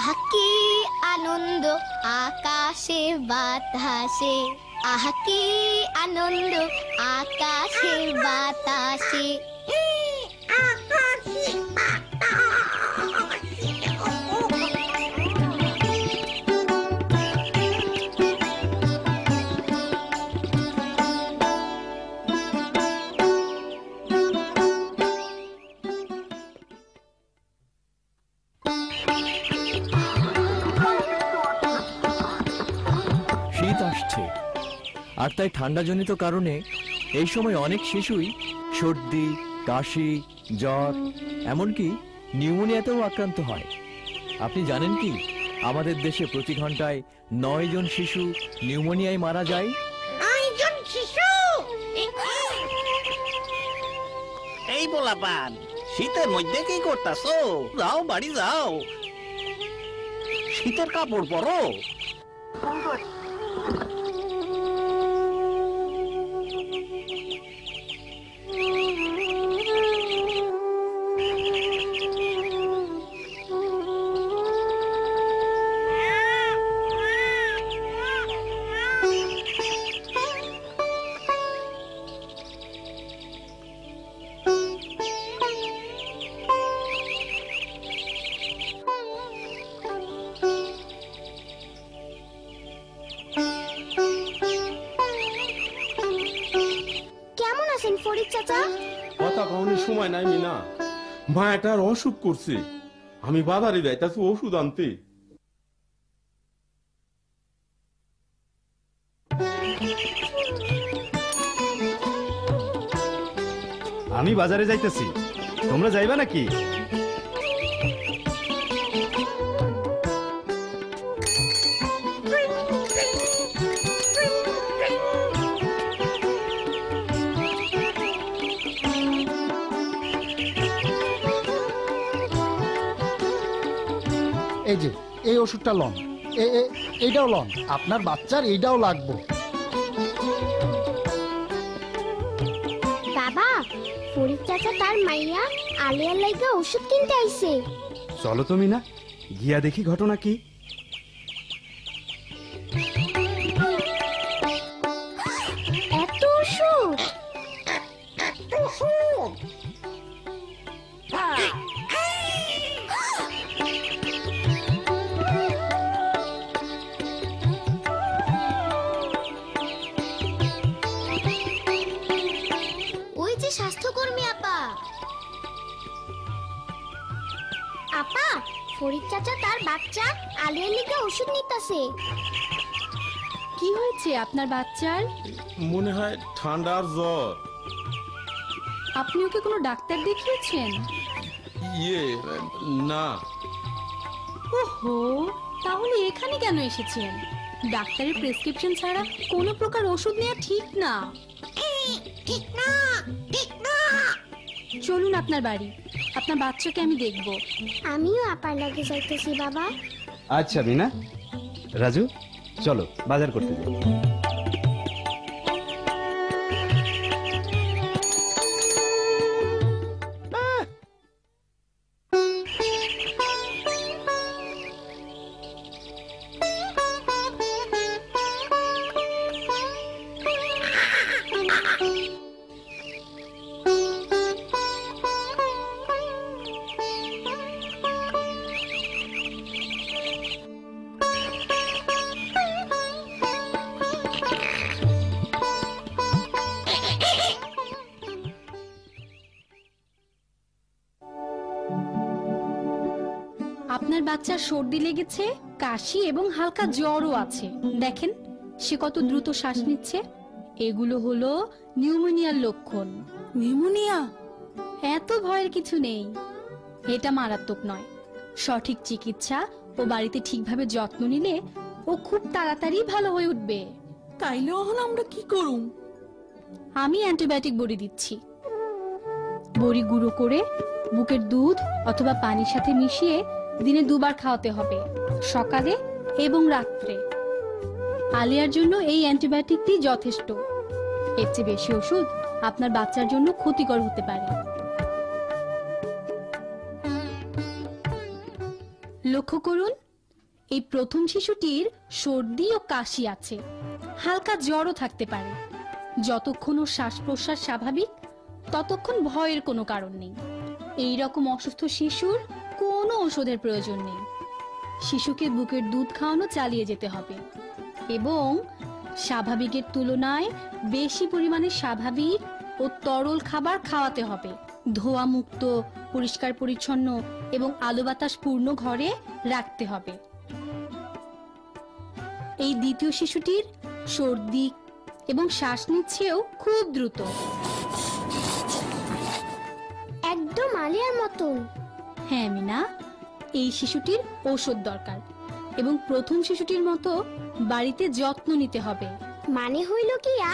আহা কি আনন্দ আকাশে বাতাসে, আহা কি আনন্দ আকাশে বাতাসে। শীত আসছে, আর তাই ঠান্ডাজনিত কারণে এই সময় অনেক শিশুই সর্দি, কাশি, জ্বর, এমনকি নিউমোনিয়াতেও আক্রান্ত হয়। আপনি জানেন কি, আমাদের দেশে প্রতি ঘন্টায় 9 জন শিশু নিউমোনিয়ায় মারা যায়। 9 জন শিশু! এই পোলাপান, শীতের মধ্যে কি করতাছো? যাও বাড়ি যাও, শীতের কাপড় পরো। কেমন আছেন ফরিদ চাচা? কথা কখনই সময় নাই মিনা, মায়াটার অসুখ করছে, আমি বাজারে যাইতাছি ওষুধ আনতে। আমি বাজারে যাইতেছি, তোমরা যাইবা নাকি? এই যে এই ওষুধটা লন, এইটাও লন, আপনার বাচ্চার এইটাও লাগবে। বাবা, ফরিদ চাচা তার মাইয়া আলিয়ার লাইগা ওষুধ কিনতে আইছে। চলো তুমি না, গিয়া দেখি ঘটনা কি। এত ওষুধ! ওই যে স্বাস্থ্যকর্মী আপা। আপা, ফরিদ চাচা তার বাচ্চা আলিয়ার লিগে ওষুধ নিতেছে। কি হয়েছে আপনার বাচ্চার? মনে হয় ঠান্ডার জ্বর। আপনি ওকে কোনো ডাক্তার দেখিয়েছেন? ইয়ে না। ওহো, তাহলে এখানে কেন এসেছেন? ডাক্তারের প্রেসক্রিপশন ছাড়া কোনো প্রকার ওষুধ নেওয়া ঠিক না। ঠিক না, ঠিক না। চলুন আপনার বাড়ি, আপনার বাচ্চাকে আমি দেখব। আমিও আপার লাগে যাইতেছি বাবা। আচ্ছা বিনা, রাজু চলো বাজার করতে যাই। আপনার বাচ্চার সর্দি লেগেছে, কাশি এবং হালকা জ্বরও আছে। দেখেন সে কত দ্রুত শ্বাস নিচ্ছে। এগুলো হলো নিউমোনিয়ার লক্ষণ। নিউমোনিয়া? এত ভয়ের কিছু নেই, এটা মারাত্মক নয়। সঠিক চিকিৎসা ও বাড়িতে ঠিকভাবে যত্ন নিলে ও খুব তাড়াতাড়ি ভালো হয়ে উঠবে। তাইলে এখন আমরা কি করুম? আমি অ্যান্টিবায়োটিক বড়ি দিচ্ছি। বড়ি গুঁড়ো করে বুকের দুধ অথবা পানির সাথে মিশিয়ে দিনে 2 বার খাওয়াতে হবে, সকালে এবং রাত্রে। আলিয়ার জন্য এই অ্যান্টিবায়োটিকটি যথেষ্ট। এর চেয়ে বেশি ওষুধ আপনার বাচ্চার জন্য ক্ষতিকর হতে পারে। লক্ষ্য করুন, এই প্রথম শিশুটির সর্দি ও কাশি আছে, হালকা জ্বরও থাকতে পারে। যতক্ষণ ওর শ্বাস প্রশ্বাস স্বাভাবিক ততক্ষণ ভয়ের কোনো কারণ নেই। এই রকম অসুস্থ শিশুর কোনো ওষুধের প্রয়োজন নেই। শিশুকে বুকের দুধ খাওয়ানো চালিয়ে যেতে হবে এবং স্বাভাবিকের তুলনায় বেশি পরিমাণে স্বাভাবিক ও তরল খাবার খাওয়াতে হবে। ধোয়া মুক্ত, পরিষ্কার পরিচ্ছন্ন এবং আলো বাতাস পূর্ণ ঘরে রাখতে হবে। এই দ্বিতীয় শিশুটির সর্দি এবং শ্বাস নিচ্ছেও খুব দ্রুত। একদম আলিয়ার মতন। হ্যাঁ মিনা, এই শিশুটির ঔষধ দরকার এবং প্রথম শিশুটির মতো বাড়িতে যত্ন নিতে হবে। মানে হইল কিয়া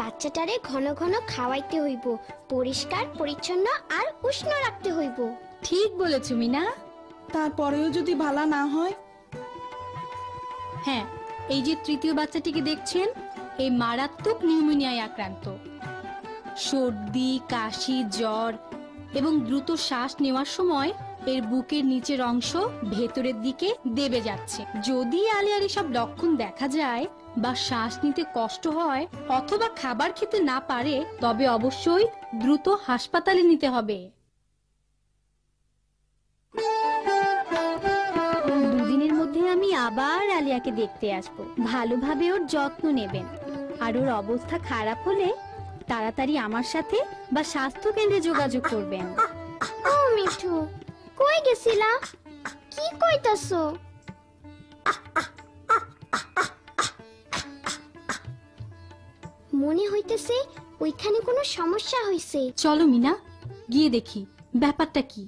বাচ্চাটারে ঘন ঘন খাওয়াইতে হইব, পরিষ্কার পরিচ্ছন্ন আর উষ্ণ রাখতে হইব। ঠিক বলেছ মিনা। তারপরেও যদি ভালো না হয়? হ্যাঁ, এই যে তৃতীয় বাচ্চাটিকে দেখছেন, এই মারাত্মক নিউমোনিয়ায় আক্রান্ত। সর্দি, কাশি, জ্বর এবং দ্রুত শ্বাস নেওয়ার সময় এর বুকের নিচের অংশ ভেতরের দিকে দেবে যাচ্ছে। যদি আলিয়ার এসব লক্ষণ দেখা যায় বা শ্বাস নিতে কষ্ট হয় অথবা খাবার খেতে না পারে, তবে অবশ্যই দ্রুত হাসপাতালে নিতে হবে। দুদিনের মধ্যে আমি আবার আলিয়াকে দেখতে আসবো। ভালোভাবে ওর যত্ন নেবেন, আর ওর অবস্থা খারাপ হলে তাড়াতাড়ি আমার সাথে বা স্বাস্থ্য কেন্দ্রে যোগাযোগ করবেন। ও মিঠু, কই গেছিলা? কি কইতাছো? মনে হইতেছে ওইখানে কোনো সমস্যা হইছে। চলো মিনা, গিয়ে দেখি ব্যাপারটা কি।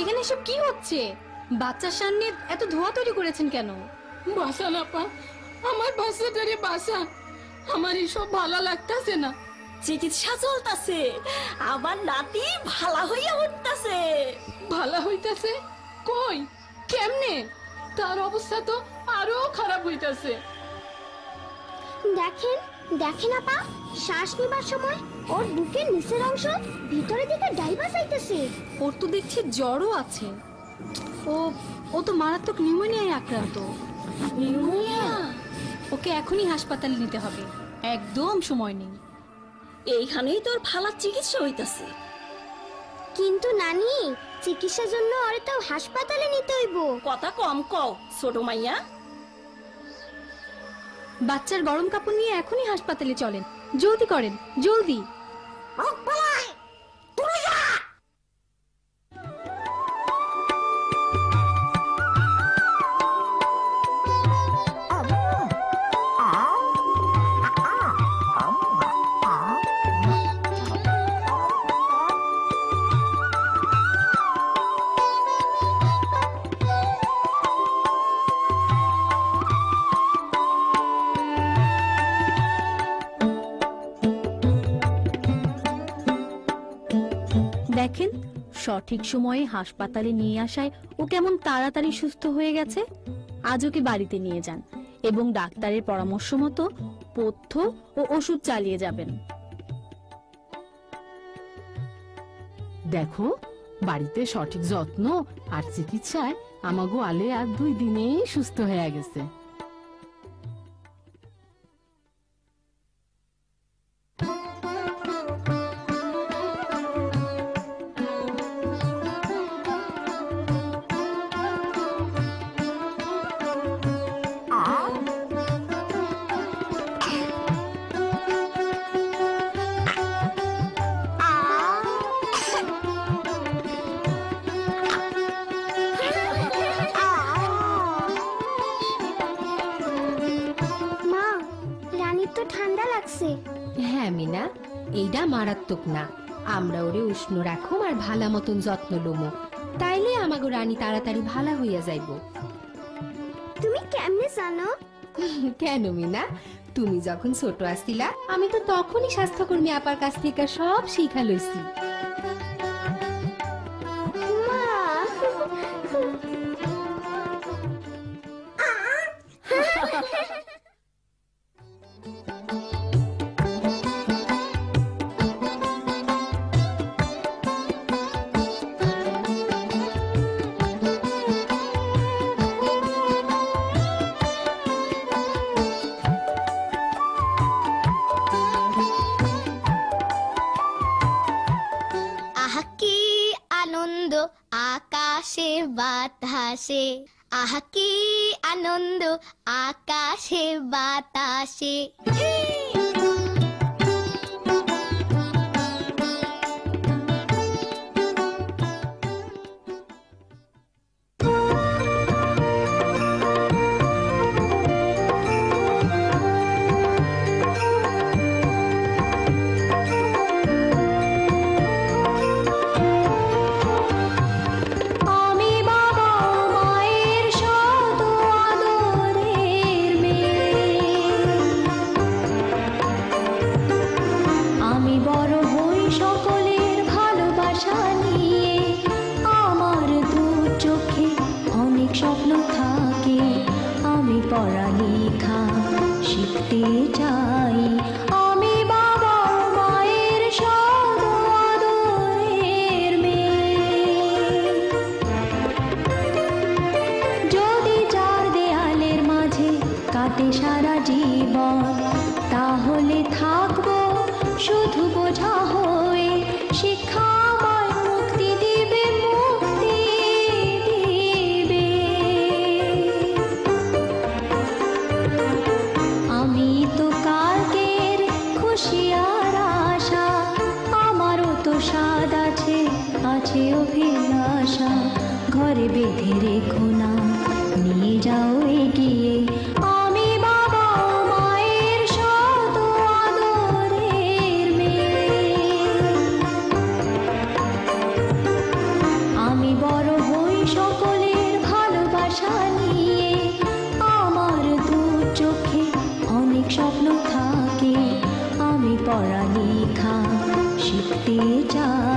এখানে সব কি হচ্ছে? বাচ্চার সামনে এত ধোঁয়া তৈরি করেছেন কেন? বাসান আপা, আমার বাচ্চাটারে বাসান। আমার এসব ভালো লাগতাছে না। চিকিৎসা চলতেছে, আমার নাতি ভালো হইয়া উঠতেছে। ভালো হইতাছে? কই, কেমনে? তার অবস্থা তো আরো খারাপ হইতাছে। দেখেন দেখেন আপা, শ্বাস নেবার সময় ওর বুকের নিচের অংশ ভিতরের দিকে ডাইবা যাইতেছে। ওর তো দেখছি জ্বরও আছে। ও তো মারাত্মক নিউমোনিয়ায় আক্রান্ত। নিউমোনিয়া? ওকে এখনই হাসপাতালে নিতে হবে, একদম সময় নেই। এইখানেই তোর ভালো চিকিৎসা হইতাছে। কিন্তু নানি, চিকিৎসার জন্য ওরে তো হাসপাতালে নিতে হইব। কথা কম কও ছোট মাইয়া। বাচ্চার গরম কাপড় নিয়ে এখনই হাসপাতালে চলেন, জলদি করেন, জলদি। দেখেন, সঠিক সময়ে হাসপাতালে নিয়ে আসায় ও কেমন তাড়াতাড়ি সুস্থ হয়ে গেছে। আজ ওকে বাড়িতে নিয়ে যান এবং ডাক্তারের পরামর্শ মতো পথ্য ও ওষুধ চালিয়ে যাবেন। দেখো, বাড়িতে সঠিক যত্ন আর চিকিৎসায় আমাগো আলেয়া 2 দিনেই সুস্থ হয়ে গেছে। মা, রানীর তো ঠান্ডা লাগছে। হ্যাঁ মিনা, এইটা মারাত্মক না, আমরা ওরে উষ্ণ রাখুম আর ভালা মতন যত্ন লমো, তাইলে আমাগো রানী তাড়াতাড়ি ভালা হইয়া যাইব। তুমি কেমনে জানো? কেন মিনা, তুমি যখন ছোট আসছিলা আমি তো তখনই স্বাস্থ্যকর্মী আপার কাছ থেকে সব শিখা লইছি। আহা কি আনন্দ আকাশে বাতাসে, আহা কি আনন্দ আকাশে বাতাসে। আমি বাবা মায়ের শত আদরের মেয়ে, আমি বড় হই সকলের ভালোবাসা নিয়ে। আমার দু চোখে অনেক স্বপ্ন থাকে, আমি পড়ালেখা শিখতে চাই। আমি বাবা মায়ের শত আদরের মেয়ে, যদি চার দেয়ালের মাঝে কাটে সারা জীবন, তাহলে থাকবো শুধু বোঝা হয়ে। শিক্ষা আমায় মুক্তি দিবে, মুক্তি দিবে। আমি তো কালকের খুশি আর আশা, আমারও তো স্বাদ আছে, আছে অভিলাষা। ঘরে বেঁধে রেখো না, নিয়ে যাও এগিয়ে। আমি বাবা মায়ের শত আদরের মেয়ে, আমি বড় হই সকলের ভালোবাসা নিয়ে। আমার দু চোখে অনেক স্বপ্ন থাকে, আমি পড়ালেখা শিখতে চাই।